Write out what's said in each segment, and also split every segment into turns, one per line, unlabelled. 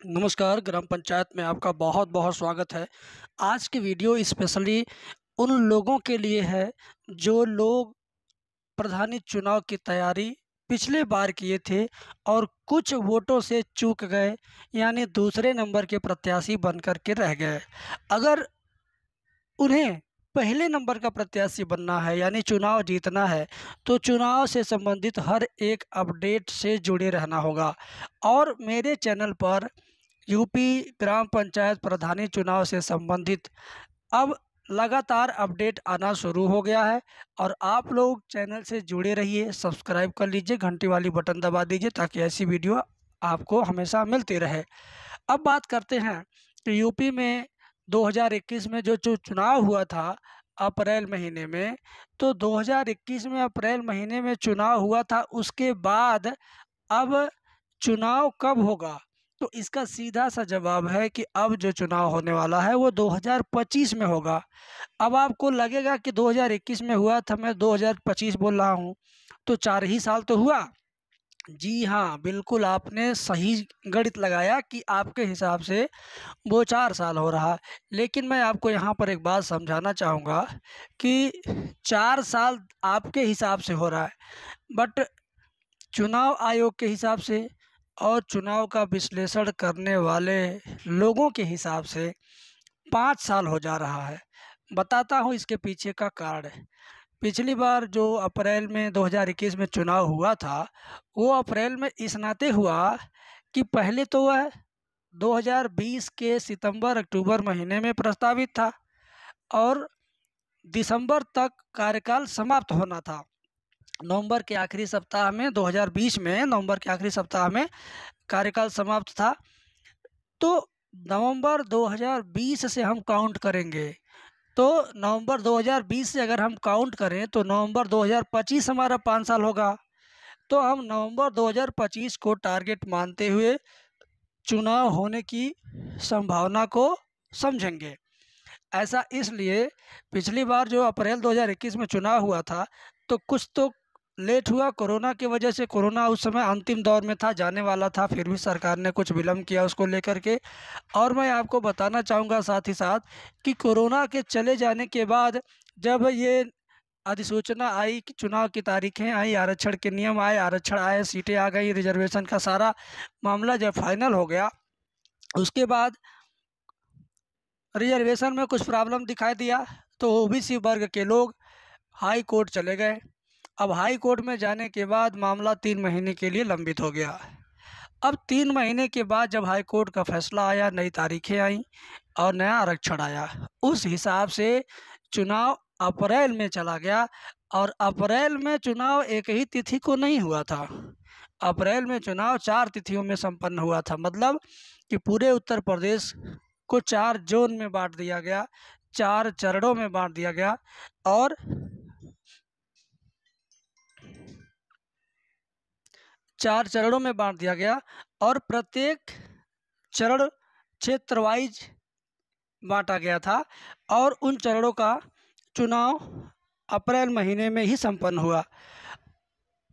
नमस्कार, ग्राम पंचायत में आपका बहुत बहुत स्वागत है। आज की वीडियो स्पेशली उन लोगों के लिए है जो लोग प्रधानी चुनाव की तैयारी पिछले बार किए थे और कुछ वोटों से चूक गए, यानी दूसरे नंबर के प्रत्याशी बन कर के रह गए। अगर उन्हें पहले नंबर का प्रत्याशी बनना है यानी चुनाव जीतना है, तो चुनाव से संबंधित हर एक अपडेट से जुड़े रहना होगा। और मेरे चैनल पर यूपी ग्राम पंचायत प्रधानी चुनाव से संबंधित अब लगातार अपडेट आना शुरू हो गया है। और आप लोग चैनल से जुड़े रहिए, सब्सक्राइब कर लीजिए, घंटी वाली बटन दबा दीजिए ताकि ऐसी वीडियो आपको हमेशा मिलती रहे। अब बात करते हैं कि यूपी में 2021 में जो चुनाव हुआ था अप्रैल महीने में, तो 2021 में अप्रैल महीने में चुनाव हुआ था। उसके बाद अब चुनाव कब होगा, तो इसका सीधा सा जवाब है कि अब जो चुनाव होने वाला है वो 2025 में होगा। अब आपको लगेगा कि 2021 में हुआ था, मैं 2025 बोल रहा हूँ, तो 4 ही साल तो हुआ। जी हाँ, बिल्कुल आपने सही गणित लगाया कि आपके हिसाब से वो 4 साल हो रहा है। लेकिन मैं आपको यहाँ पर एक बात समझाना चाहूँगा कि 4 साल आपके हिसाब से हो रहा है, बट चुनाव आयोग के हिसाब से और चुनाव का विश्लेषण करने वाले लोगों के हिसाब से 5 साल हो जा रहा है। बताता हूँ इसके पीछे का कारण। पिछली बार जो अप्रैल में 2021 में चुनाव हुआ था, वो अप्रैल में इस नाते हुआ कि पहले तो वह 2020 के सितंबर अक्टूबर महीने में प्रस्तावित था और दिसंबर तक कार्यकाल समाप्त होना था। नवंबर के आखिरी सप्ताह में 2020 में नवंबर के आखिरी सप्ताह में कार्यकाल समाप्त था। तो नवंबर 2020 से हम काउंट करेंगे, तो नवंबर 2020 से अगर हम काउंट करें तो नवंबर 2025 हमारा 5 साल होगा। तो हम नवंबर 2025 को टारगेट मानते हुए चुनाव होने की संभावना को समझेंगे। ऐसा इसलिए, पिछली बार जो अप्रैल 2021 में चुनाव हुआ था तो कुछ तो लेट हुआ कोरोना की वजह से। कोरोना उस समय अंतिम दौर में था, जाने वाला था, फिर भी सरकार ने कुछ विलम्ब किया उसको लेकर के। और मैं आपको बताना चाहूँगा साथ ही साथ कि कोरोना के चले जाने के बाद जब ये अधिसूचना आई कि चुनाव की तारीखें आई, आरक्षण के नियम आए, आरक्षण आए, सीटें आ गई, रिजर्वेशन का सारा मामला जब फाइनल हो गया, उसके बाद रिजर्वेशन में कुछ प्रॉब्लम दिखाई दिया तो ओबीसी वर्ग के लोग हाई कोर्ट चले गए। अब हाई कोर्ट में जाने के बाद मामला 3 महीने के लिए लंबित हो गया। अब 3 महीने के बाद जब हाई कोर्ट का फैसला आया, नई तारीखें आई और नया आरक्षण आया, उस हिसाब से चुनाव अप्रैल में चला गया। और अप्रैल में चुनाव एक ही तिथि को नहीं हुआ था, अप्रैल में चुनाव 4 तिथियों में संपन्न हुआ था। मतलब कि पूरे उत्तर प्रदेश को 4 जोन में बांट दिया गया, 4 चरणों में बांट दिया गया और 4 चरणों में बांट दिया गया और प्रत्येक चरण क्षेत्र वाइज बांटा गया था। और उन चरणों का चुनाव अप्रैल महीने में ही संपन्न हुआ।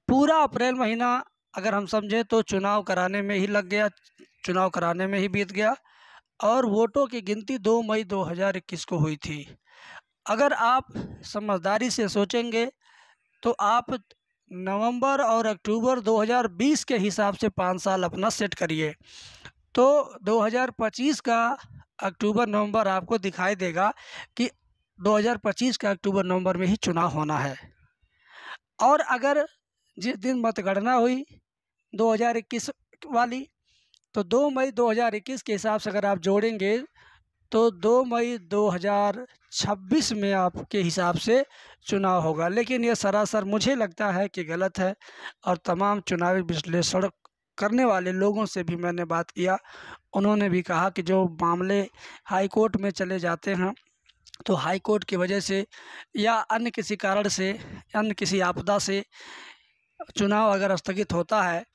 पूरा अप्रैल महीना अगर हम समझें तो चुनाव कराने में ही लग गया, चुनाव कराने में ही बीत गया। और वोटों की गिनती 2 मई 2021 को हुई थी। अगर आप समझदारी से सोचेंगे तो आप नवंबर और अक्टूबर 2020 के हिसाब से 5 साल अपना सेट करिए, तो 2025 का अक्टूबर नवंबर आपको दिखाई देगा कि 2025 का अक्टूबर नवंबर में ही चुनाव होना है। और अगर जिस दिन मतगणना हुई 2021 वाली, तो 2 मई 2021 के हिसाब से अगर आप जोड़ेंगे तो 2 मई 2026 में आपके हिसाब से चुनाव होगा। लेकिन ये सरासर मुझे लगता है कि गलत है। और तमाम चुनावी विश्लेषण करने वाले लोगों से भी मैंने बात किया, उन्होंने भी कहा कि जो मामले हाई कोर्ट में चले जाते हैं तो हाई कोर्ट की वजह से या अन्य किसी कारण से, अन्य किसी आपदा से चुनाव अगर स्थगित होता है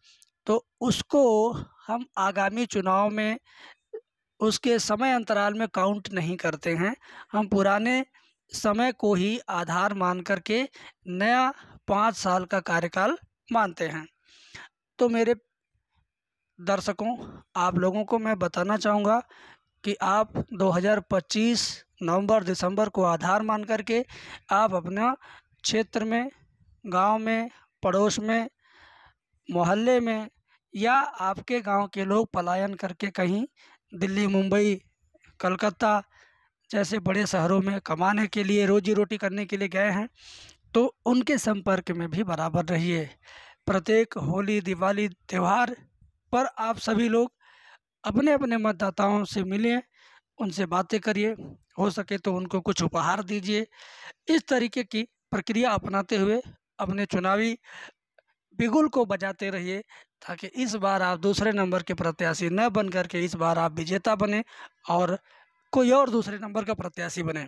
तो उसको हम आगामी चुनाव में उसके समय अंतराल में काउंट नहीं करते हैं। हम पुराने समय को ही आधार मान करके नया 5 साल का कार्यकाल मानते हैं। तो मेरे दर्शकों, आप लोगों को मैं बताना चाहूँगा कि आप 2025 नवंबर दिसंबर को आधार मान करके आप अपना क्षेत्र में, गांव में, पड़ोस में, मोहल्ले में या आपके गांव के लोग पलायन करके कहीं दिल्ली, मुंबई, कलकत्ता जैसे बड़े शहरों में कमाने के लिए, रोजी रोटी करने के लिए गए हैं, तो उनके संपर्क में भी बराबर रहिए। प्रत्येक होली, दिवाली त्यौहार पर आप सभी लोग अपने अपने मतदाताओं से मिलें, उनसे बातें करिए, हो सके तो उनको कुछ उपहार दीजिए। इस तरीके की प्रक्रिया अपनाते हुए अपने चुनावी बिगुल को बजाते रहिए, ताकि इस बार आप दूसरे नंबर के प्रत्याशी न बन करके इस बार आप विजेता बने और कोई और दूसरे नंबर का प्रत्याशी बने।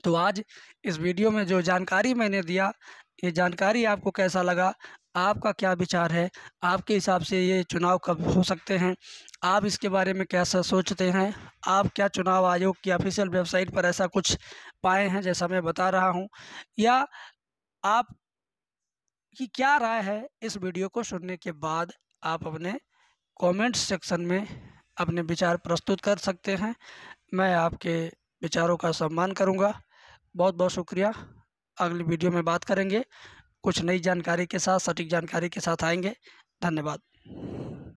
तो आज इस वीडियो में जो जानकारी मैंने दिया, ये जानकारी आपको कैसा लगा, आपका क्या विचार है, आपके हिसाब से ये चुनाव कब हो सकते हैं, आप इसके बारे में कैसा सोचते हैं, आप क्या चुनाव आयोग की ऑफिशियल वेबसाइट पर ऐसा कुछ पाए हैं जैसा मैं बता रहा हूँ, या आप की क्या राय है इस वीडियो को सुनने के बाद, आप अपने कमेंट सेक्शन में अपने विचार प्रस्तुत कर सकते हैं। मैं आपके विचारों का सम्मान करूंगा। बहुत बहुत शुक्रिया। अगली वीडियो में बात करेंगे, कुछ नई जानकारी के साथ, सटीक जानकारी के साथ आएंगे। धन्यवाद।